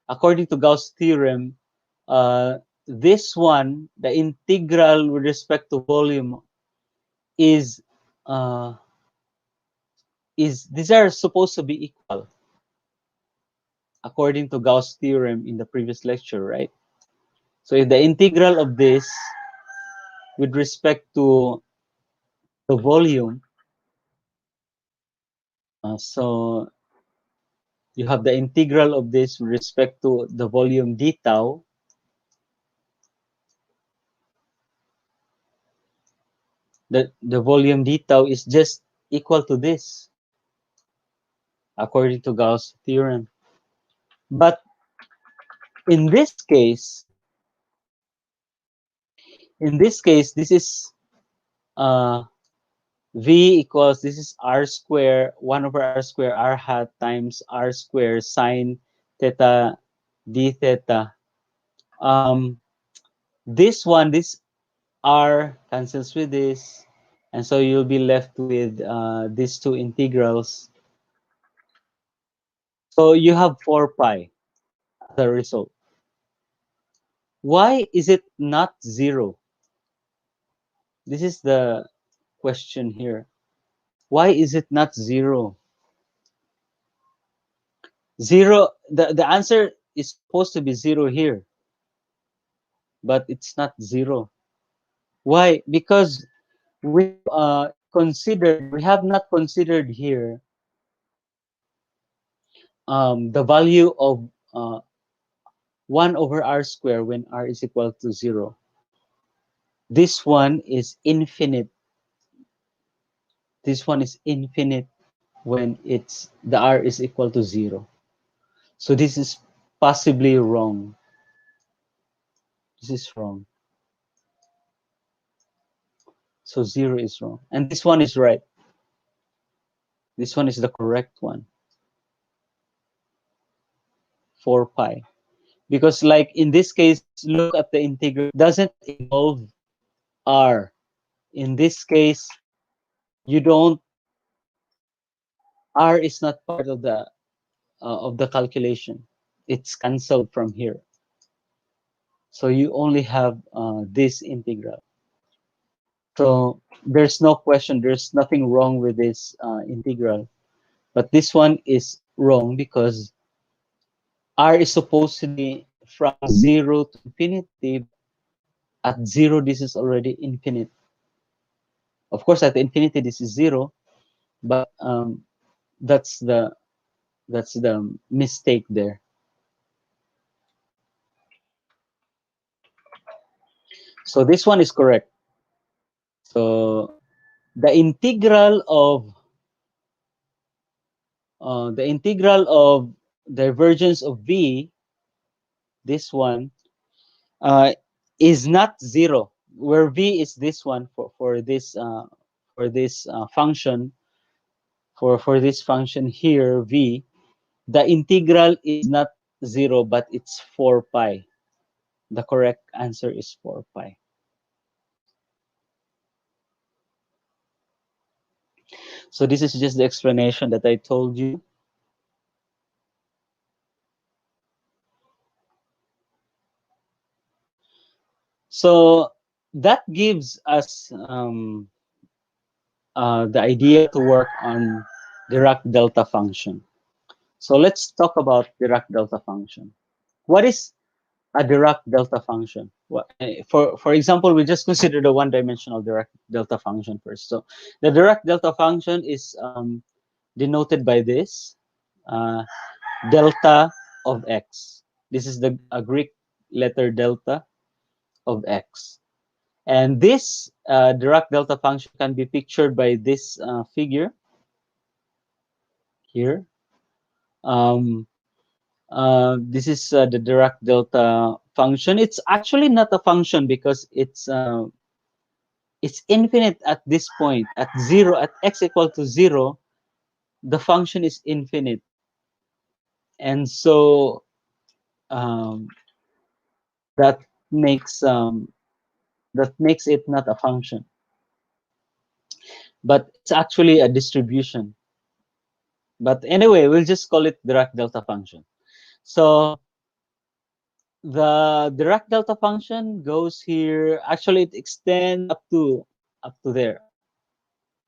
according to Gauss theorem, uh, this one, the integral with respect to volume is uh, these are supposed to be equal, according to Gauss theorem in the previous lecture, right? So if the integral of this with respect to the volume, so you have the integral of this with respect to the volume d tau, the volume d tau is just equal to this, according to Gauss theorem. But in this case, this is uh, V equals, this is r square, 1 over r square r hat times r square sine theta d theta. This one, this r cancels with this, and so you'll be left with these two integrals. So you have 4 pi as a result. Why is it not 0? This is the question here. Why is it not 0? 0, the answer is supposed to be 0 here, but it's not 0. Why? Because we have not considered here the value of 1 over r square when r is equal to 0. This one is infinite. This one is infinite when the r is equal to 0. So this is possibly wrong. This is wrong. So 0 is wrong. And this one is right. This one is the correct one. 4 pi. Because like in this case, look at the integral. It doesn't involve r. In this case, you don't, r is not part of the calculation. It's cancelled from here. So you only have this integral. So there's no question, there's nothing wrong with this integral. But this one is wrong because r is supposed to be from 0 to infinity. At 0, this is already infinite. Of course, at infinity, this is 0, but that's the mistake there. So this one is correct. So the integral of divergence of V, this one, is not 0, where V is this one for this function, for this function here, V. The integral is not 0, but it's 4 pi. The correct answer is 4 pi. So this is just the explanation that I told you. So that gives us the idea to work on Dirac delta function. So let's talk about Dirac delta function. What is a Dirac delta function? For example, we just consider the one-dimensional Dirac delta function first. So the Dirac delta function is denoted by this delta of x. This is the Greek letter delta of x. And this Dirac delta function can be pictured by this figure here. This is the Dirac delta function. It's actually not a function because it's infinite at this point. At zero, at x equal to 0, the function is infinite, and so um, that makes um, that makes it not a function, but it's actually a distribution. But anyway, we'll just call it Dirac delta function. So the Dirac delta function goes here. Actually, it extends up to there,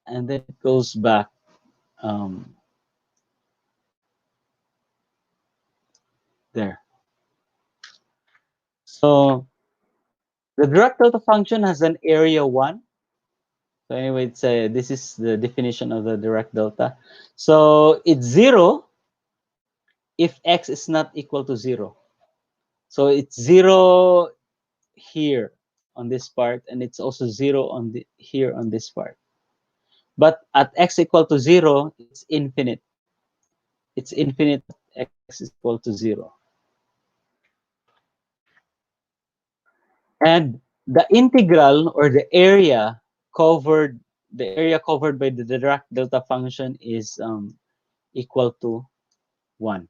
and then it goes back there. So the Dirac delta function has an area 1. So anyway, this is the definition of the Dirac delta. So it's 0 if x is not equal to 0. So it's 0 here on this part, and it's also 0 on here on this part. But at x equal to 0, it's infinite. It's infinite at x is equal to 0. And the integral, or the area covered by the Dirac delta function is equal to 1,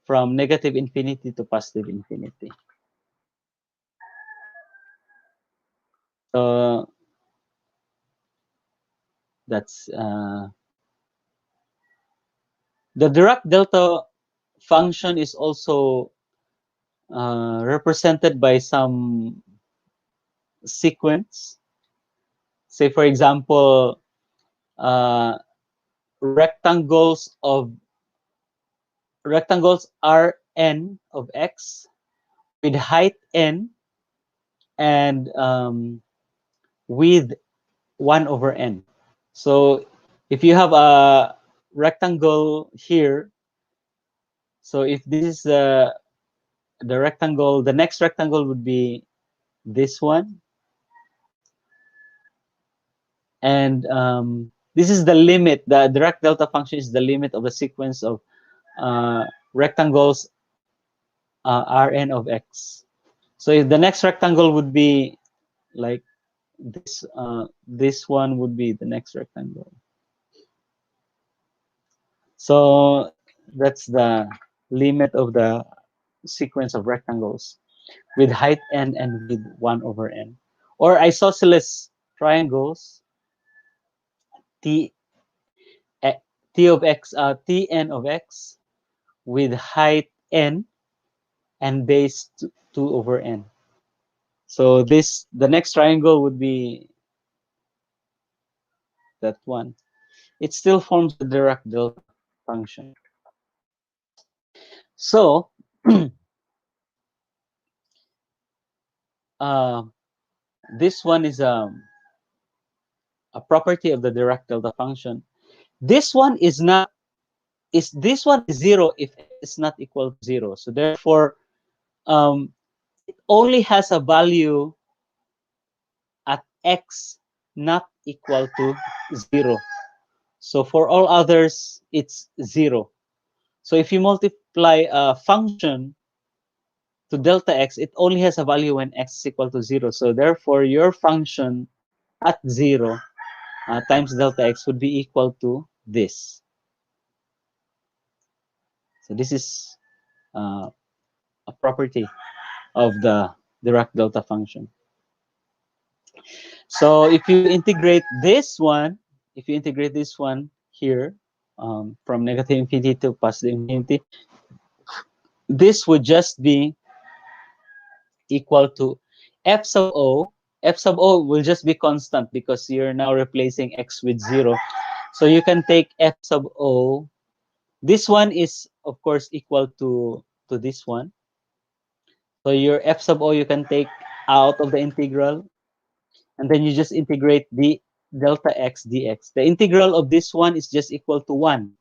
from negative infinity to positive infinity. So that's the Dirac delta function is also represented by some sequence. Say, for example, uh, rectangles Rn of x with height n and with 1 over n. So if you have a rectangle here, so if this is the rectangle, the next rectangle would be this one. And this is the limit. The Dirac delta function is the limit of the sequence of rectangles Rn of x. So if the next rectangle would be like this one would be the next rectangle. So that's the limit of the sequence of rectangles with height n and with 1 over n. Or isosceles triangles t t of x tn of x with height n and base 2 over n. So the next triangle would be that one. It still forms the Dirac delta function. So this one is a property of the Dirac delta function. This one is not this one is 0 if x is not equal to 0. So therefore, it only has a value at x not equal to 0. So for all others, it's 0. So if you multiply a function to delta x, it only has a value when x is equal to 0. So therefore, your function at 0 times delta x would be equal to this. So this is a property of the Dirac delta function. So if you integrate this one, if you integrate this one here, from negative infinity to positive infinity, this would just be equal to f sub o. F sub o will just be constant because you're now replacing x with 0. So you can take f sub o. This one is, of course, equal to this one. So your f sub o you can take out of the integral, and then you just integrate the delta x dx. The integral of this one is just equal to 1.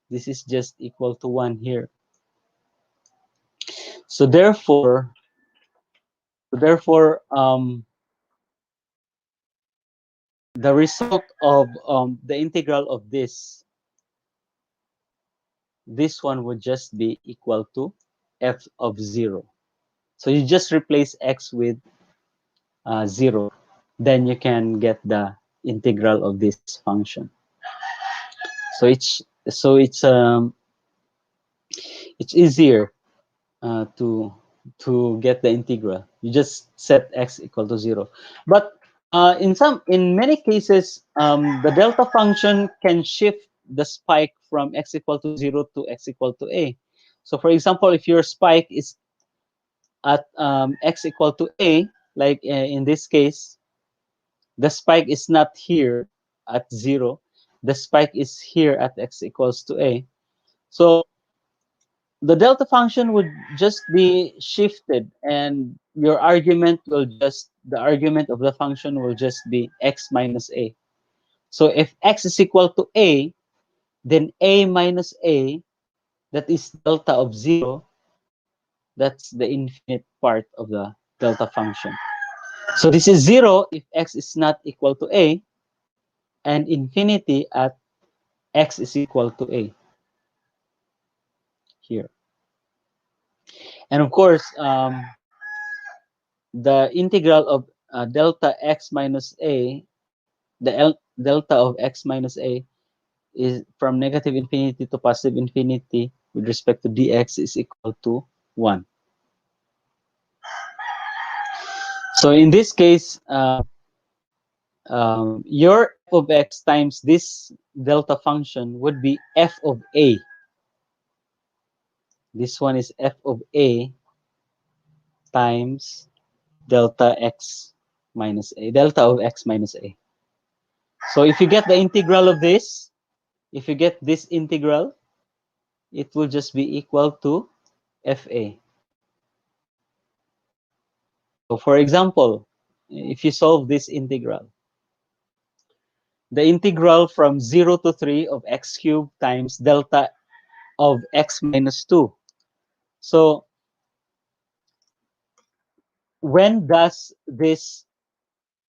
This is just equal to 1 here. So therefore, the result of the integral of this one would just be equal to f of 0. So you just replace x with 0. Then you can get the integral of this function. So it's easier to get the integral. You just set x equal to 0. But in many cases, the delta function can shift the spike from x equal to 0 to x equal to a. So for example, if your spike is at x equal to a, like in this case, the spike is not here at 0. The spike is here at x equals to a. So the delta function would just be shifted, and the argument of the function will just be x minus a. So if x is equal to a, then a minus a, that is delta of 0, that's the infinite part of the delta function. So this is 0 if x is not equal to a, and infinity at x is equal to a here. And of course, the integral of delta x minus a, delta of x minus a, is from negative infinity to positive infinity with respect to dx is equal to 1. So in this case, your f of x times this delta function would be f of a. This one is f of a times delta x minus a, delta of x minus a. So if you get the integral of this, if you get this integral, it will just be equal to fa. So for example, if you solve this integral, the integral from 0 to 3 of x cubed times delta of x minus 2. So when does this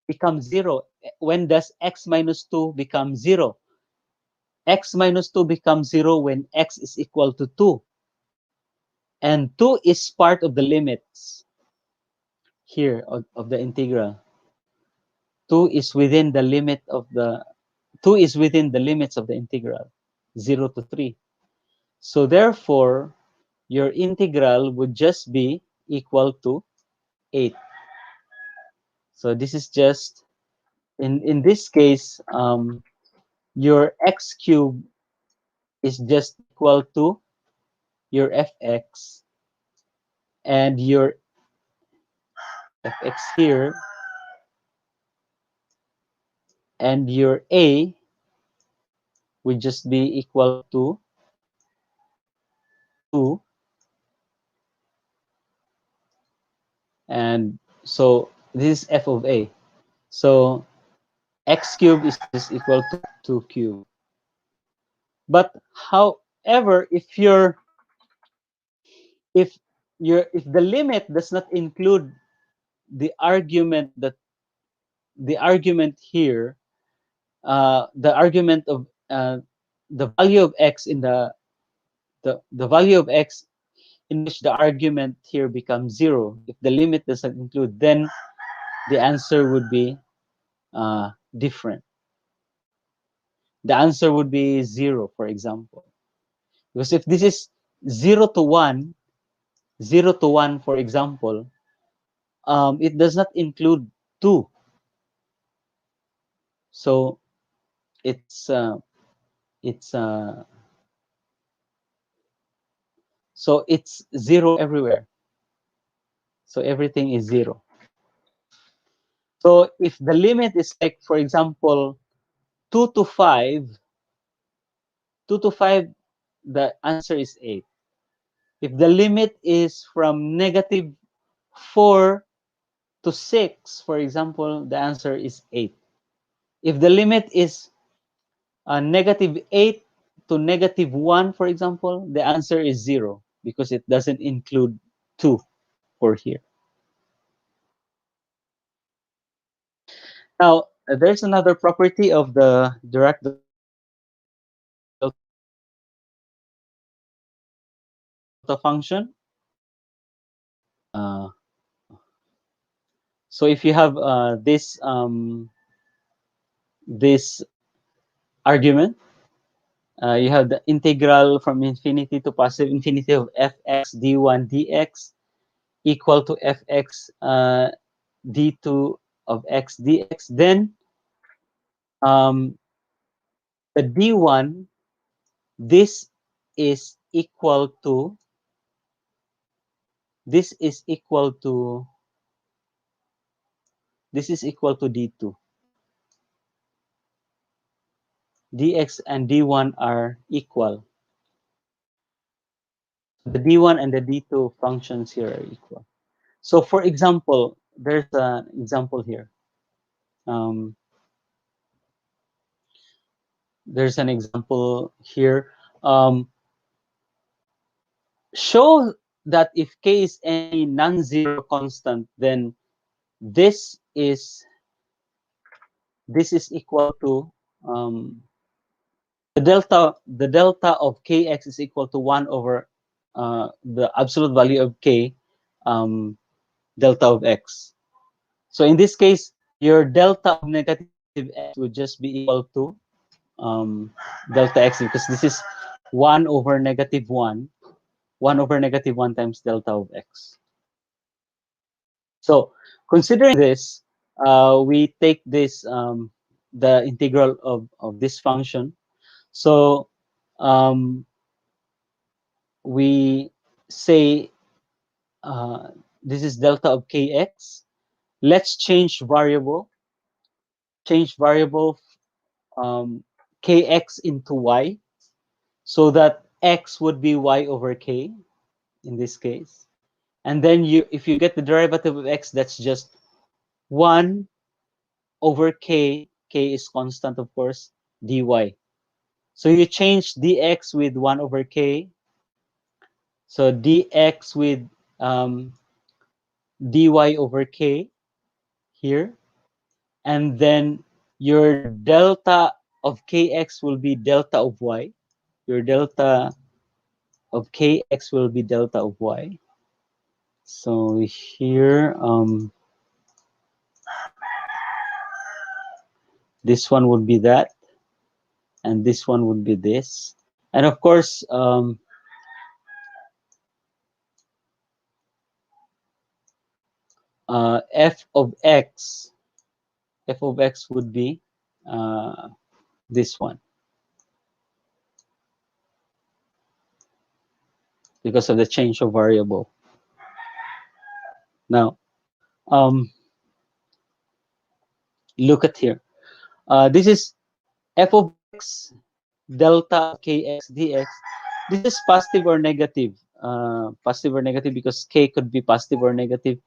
become 0? When does x minus 2 become 0? X minus 2 becomes 0 when x is equal to 2. And 2 is part of the limits here of the integral. 2 is within the limit of the 2 is within the limits of the integral, 0 to 3. So therefore, your integral would just be equal to 8. So this is just, in this case, your x cubed is just equal to your fx, and your fx here, and your a would just be equal to 2. And so this is f of a. So x cubed is just equal to 2 cubed. But however, if the limit does not include the argument here, the argument of the value of x in the value of x in which the argument here becomes 0. If the limit doesn't include, then the answer would be different. The answer would be 0, for example. Because if this is 0 to 1, 0 to 1, for example, it does not include 2. So it's it's uh, so it's 0 everywhere. So everything is 0. So if the limit is like, for example, 2 to 5, 2 to 5, the answer is 8. If the limit is from negative 4 to 6, for example, the answer is 8. If the limit is negative 8 to negative 1, for example, the answer is 0 because it doesn't include 2 for here. Now, there's another property of the Dirac delta function. So if you have this argument, you have the integral from infinity to positive infinity of fx d1 dx equal to fx d2 of x dx. Then um, the d1, this is equal to this is equal to this is equal to d2. Dx and d1 are equal. The d1 and the d2 functions here are equal. So for example, there's an example here. Um, there's an example here. Um, show that if k is any non-zero constant, then this is equal to the delta of kx is equal to 1 over the absolute value of k, delta of x. So in this case, your delta of negative x would just be equal to delta x, because this is 1 over negative 1, 1 over negative 1 times delta of x. So considering this, we take this, the integral of this function. So we say this is delta of kx. Let's change variable um, kx into y, so that x would be y over k in this case. And then if you get the derivative of x, that's just 1 over k. K is constant, of course, dy. So you change dx with 1 over k. So dx with dy over k here. And then your delta of kx will be delta of y. Your delta of kx will be delta of y. So here, this one would be that, and this one would be this. And of course, f of x would be this one, because of the change of variable. Now, look at here. This is f of x delta of kx dx. This is positive or negative. Positive or negative, because k could be positive or negative.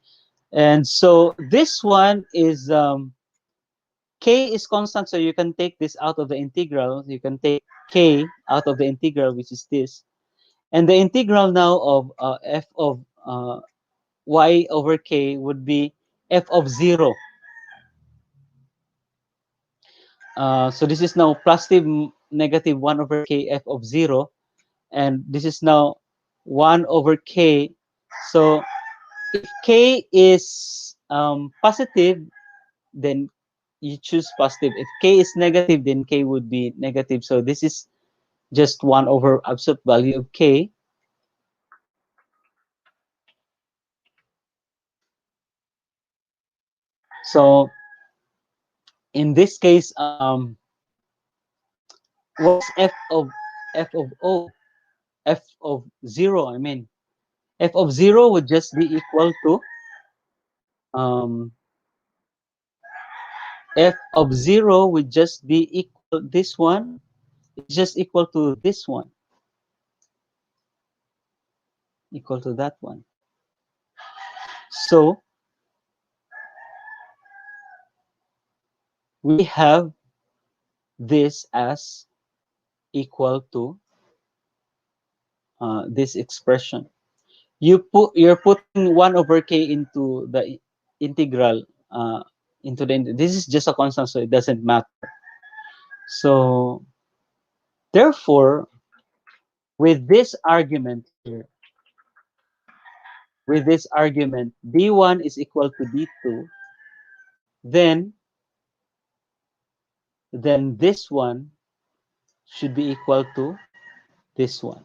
And so this one is k is constant, so you can take this out of the integral. You can take k out of the integral, which is this. And the integral now of f of y over k would be f of 0. So this is now positive negative 1 over k f of 0. And this is now 1 over k. So if k is positive, then you choose positive. If k is negative, then k would be negative. So this is just 1 over absolute value of k. So in this case, what's f of o? F of 0, I mean. F of 0 would just be equal to um, f of 0 would just be equal, this one is just equal to this one, equal to that one. So we have this as equal to this expression. You're putting 1 over k into the integral, into the, this is just a constant, so it doesn't matter. So therefore, with this argument here, with this argument, d1 is equal to d2, then this one should be equal to this one.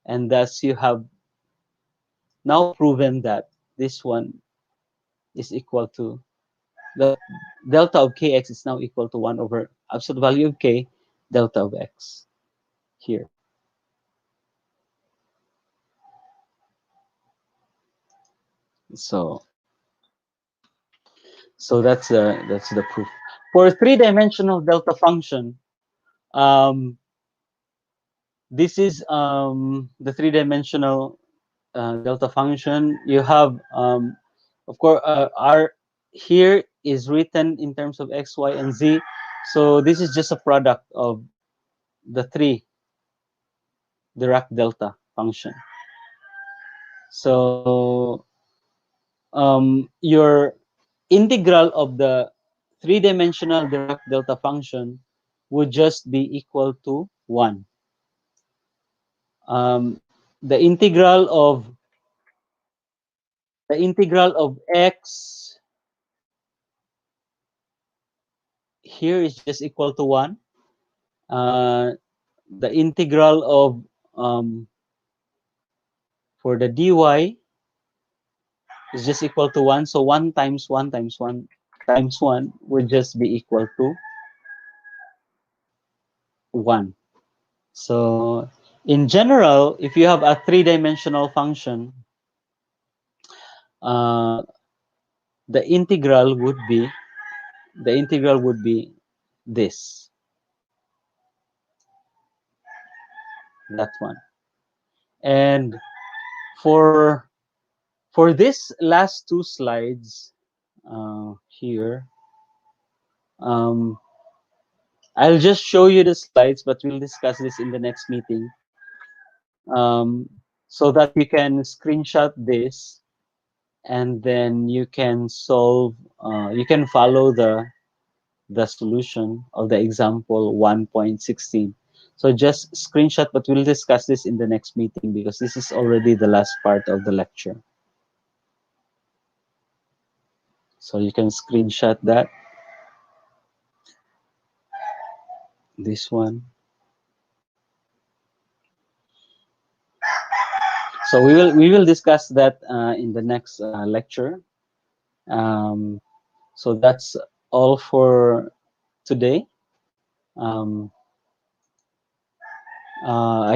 And thus you have now proven that this one is equal to, the delta of kx is now equal to 1 over absolute value of k, delta of x here. So that's the proof. For a three-dimensional delta function, this is the three-dimensional delta function. You have, of course, r here is written in terms of x, y, and z. So this is just a product of the three Dirac delta function. So your integral of the three-dimensional Dirac delta function would just be equal to 1. Um, the integral of x here is just equal to 1. The integral of for the dy is just equal to 1. So 1 times 1 times 1 times 1 would just be equal to 1. So in general, if you have a three-dimensional function, uh, the integral would be this, that one. And for this last two slides here, I'll just show you the slides, but we'll discuss this in the next meeting, so that you can screenshot this and then you can solve, you can follow the solution of the example 1.16. So just screenshot, but we'll discuss this in the next meeting because this is already the last part of the lecture. So you can screenshot that, this one. So we will discuss that in the next lecture. So that's all for today. I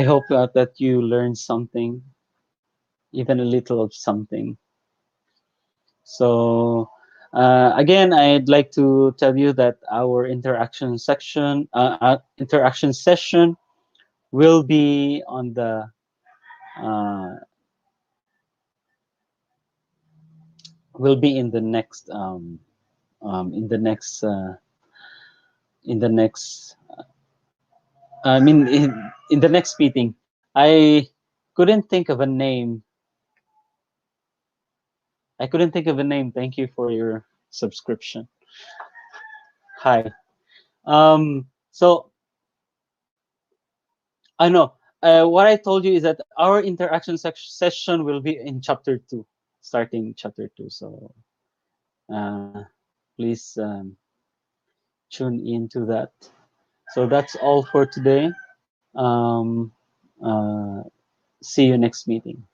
hope that you learned something, even a little of something. So again, I'd like to tell you that our interaction session will be on the will be in the next in the next I mean in the next meeting. I couldn't think of a name. Thank you for your subscription. Hi. So I know. What I told you is that our interaction session will be in chapter 2, starting chapter 2. So please tune into that. So that's all for today. Um, see you next meeting.